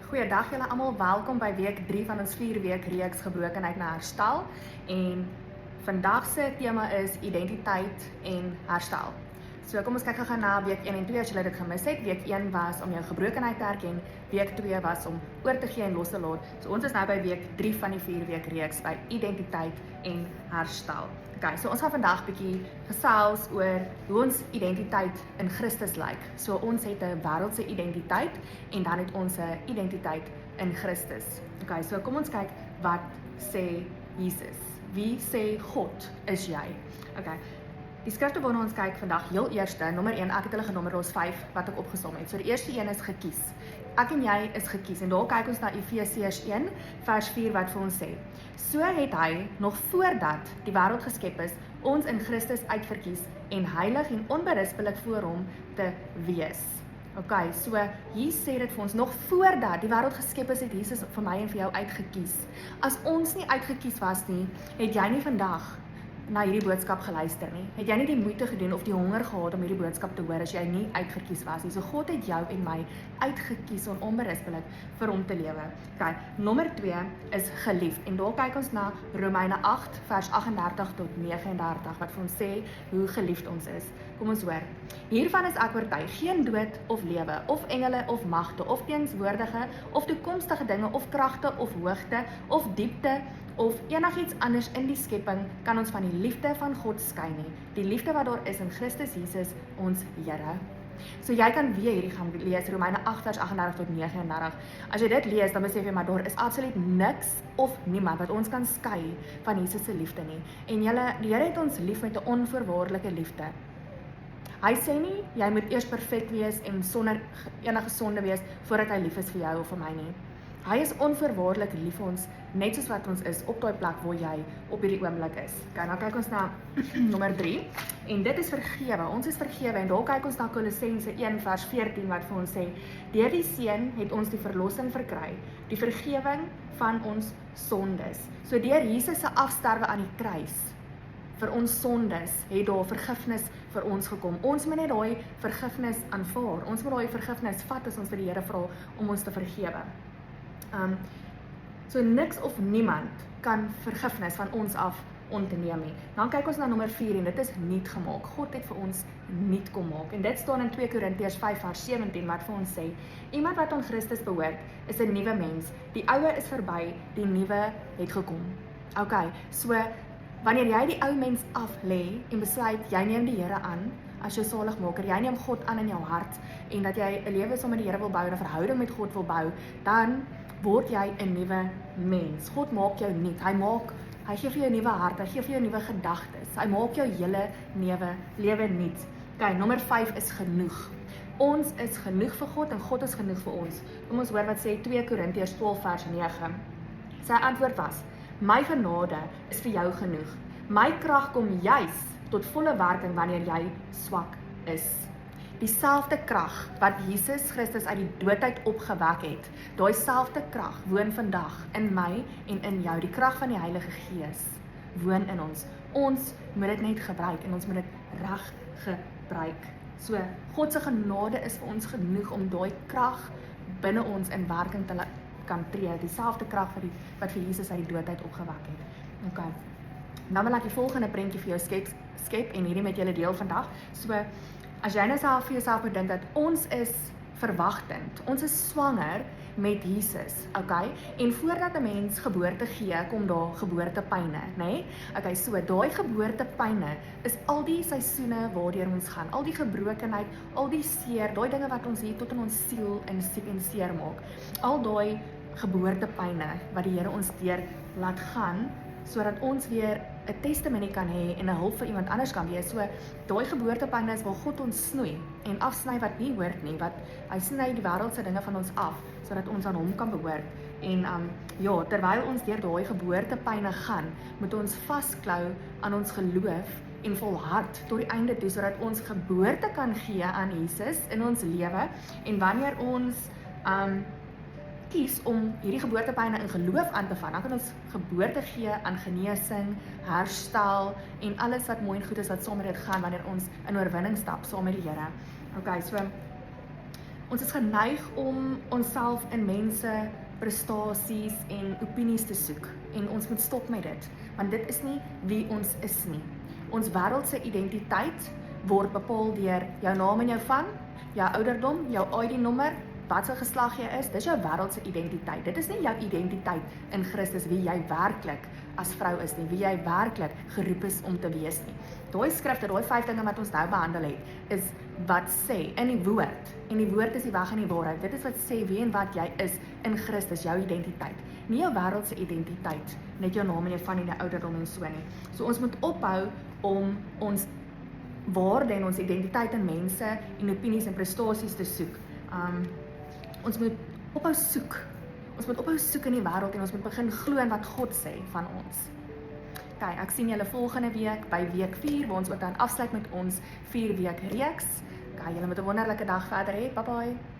Goeiedag julle almal, welkom by week 3 van ons 4-week reeks Gebrokenheid na Herstel. En vandag se tema is identiteit en herstel. So kom ons kyk gou na week 1 en 2 as julle dit gemis het. Week 1 was om jou gebrokenheid te erken, week 2 was om oor te gee en los te laat. So ons is nou by week 3 van die 4-week reeks by identiteit en herstel. Okay, so ons gaan vandag bietjie gesels oor hoe ons identiteit in Christus lyk. So ons het 'n wêreldse identiteit en dan het ons 'n identiteit in Christus. Okay, so kom ons kyk wat sê Jesus. Wie sê God is jy? Okay. Die skrifte waarna ons kyk vandag, heel eerste, nommer 1, ek het hulle genommer, daar's 5 wat ek opgesom het. So die eerste een is gekies. Ek en jy is gekies en daar kyk ons na Efesiërs 1 vers 4 wat vir ons sê. So het hy, nog voordat die wêreld geskep is, ons in Christus uitverkies en heilig en onberispelik voor hom te wees. Okay, so hier sê dit vir ons, nog voordat die wêreld geskep is, het Jesus vir my en vir jou uitgekies. As ons nie uitgekies was nie, het jy nie vandag na hierdie boodskap geluister nie. Het jy nie die moeite gedoen of die honger gehad om hierdie boodskap te hoor as jy nie uitgekies was nie. So God het jou en my uitgekies om onberispelik vir hom te lewe. Okay, nommer 2 is geliefd en daar kyk ons na Romeine 8 vers 38 tot 39 wat vir ons sê hoe geliefd ons is. Kom ons hoor. Hiervan is ek oortuig, geen dood of lewe, of engele of magte, of teenswoordige, of toekomstige dinge, of kragte, of hoogte, of diepte, of enigiets anders in die skepping kan ons van die liefde van God skei nie. Die liefde wat daar is in Christus Jesus, ons Here. So jy kan weer hierdie gaan lees, Romeine 8 vers 38 tot 39. As jy dit lees, dan besef jy, maar daar is absoluut niks of niemand wat ons kan skei van Jesus se liefde nie. En die Here het ons lief met 'n onvoorwaardelike liefde. Hy sê nie, jy moet eers perfek wees en sonder enige sonde wees, voordat hy lief is vir jou of vir my nie. Hy is onvoorwaardelik lief vir ons, net soos wat ons is, op daai plek waar jy op hierdie oomblik is. Okay, nou kyk ons na nommer 3, en dit is vergewe, ons is vergewe, en daar kyk ons na Kolossense 1 vers 14, wat vir ons sê, deur die Seun het ons die verlossing verkry, die vergewing van ons sondes. So deur Jesus se afsterwe aan die kruis, vir ons sondes, het daar vergifnis vir ons gekom. Ons moet net daai vergifnis aanvaar, ons moet daai vergifnis vat as ons vir die Here vra om ons te vergewe. So niks of niemand kan vergifnis van ons af ontneem nie. Dan kyk ons na nommer 4 en dit is nuut gemaak. God het vir ons nuut kom maak. En dit staan in 2 Korintiërs 5 vers 17 wat vir ons sê, iemand wat aan Christus behoort, is 'n nuwe mens. Die ou is verby, die nuwe het gekom. Okay, so wanneer jy die ou mens af lê en besluit jy neem die Here aan as jou saligmaker, jy neem God aan in jou hart en dat jy 'n lewe saam met die Here wil bou en 'n verhouding met God wil bou, dan word jy 'n nuwe mens. God maak jou nuut. Hy gee vir jou 'n nuwe hart, hy gee vir jou nuwe gedagtes. Hy maak jou hele lewe nuut. Okay, nommer 5 is genoeg. Ons is genoeg vir God en God is genoeg vir ons. Kom ons hoor wat sê 2 Korintiërs 12 vers 9. Sy antwoord was, my genade is vir jou genoeg. My krag kom juis tot volle werking wanneer jy swak is. Dieselfde krag wat Jesus Christus uit die dood uit opgewek het, daai selfde krag woon vandag in my en in jou. Die krag van die Heilige Gees woon in ons. Ons moet dit net gebruik en ons moet dit reg gebruik. So, God se genade is vir ons genoeg om daai krag binne ons in werking te kan tree. Dieselfde krag wat vir Jesus uit die dood uit opgewek het. Okay. Dan wil ek die volgende prentjie vir jou skep en hierdie met julle deel vandag. So, as jy nou self vir jouself bedink dat ons is verwagtend, ons is swanger met Jesus, okay? En voordat 'n mens geboorte gee, kom daar geboortepyne, nê? Okay, so daai geboortepyne is al die seisoene waardeur ons gaan, al die gebrokenheid, al die seer, daai dinge wat ons hier tot in ons siel in siek en seer maak. Al daai geboortepyne wat die Here ons deur laat gaan, sodat ons weer 'n testimonie kan hê en 'n hulp vir iemand anders kan wees. So, daai geboortepyne is waar God ons snoei en afsny wat nie hoort nie, wat hy sny die wêreldse dinge van ons af, sodat ons aan hom kan behoort. En ja, terwyl ons deur daai geboortepyne gaan, moet ons vasklou aan ons geloof en volhard tot die einde toe, sodat ons geboorte kan gee aan Jesus in ons lewe. En wanneer ons kies om hierdie geboortepyne in geloof aan te vang, dan kan ons geboorte gee aan genesing, herstel en alles wat mooi en goed is wat saam met dit gaan wanneer ons in oorwinning stap saam met die Here. Okay, so Ons is geneig om onsself in mense, prestasies en opinies te soek en ons moet stop met dit, want dit is nie wie ons is nie. Ons wêreldse identiteit word bepaal deur jou naam en jou van, jou ouderdom, jou ID-nommer, wat se geslag jy is, dis jou wêreldse identiteit. Dit is nie jou identiteit in Christus wie jy werklik as vrou is nie, wie jy werklik geroep is om te wees nie. Daai skrifte, daai 5 dinge wat ons nou behandel het, is wat sê in die woord. En die woord is die weg en die waarheid. Dit is wat sê wie en wat jy is in Christus, jou identiteit. Nie jou wêreldse identiteit, net jou naam en jou van en jou ouderdom en so nie. So ons moet ophou om ons waarde en ons identiteit in mense en opinies en prestasies te soek. Ons moet ophou soek. Ons moet ophou soek in die wêreld en ons moet begin glo in wat God sê van ons. Okay, ek sien julle volgende week by week 4, waar ons ook dan afsluit met ons 4 week reeks. Okay, julle moet 'n wonderlike dag verder hê. Bye bye.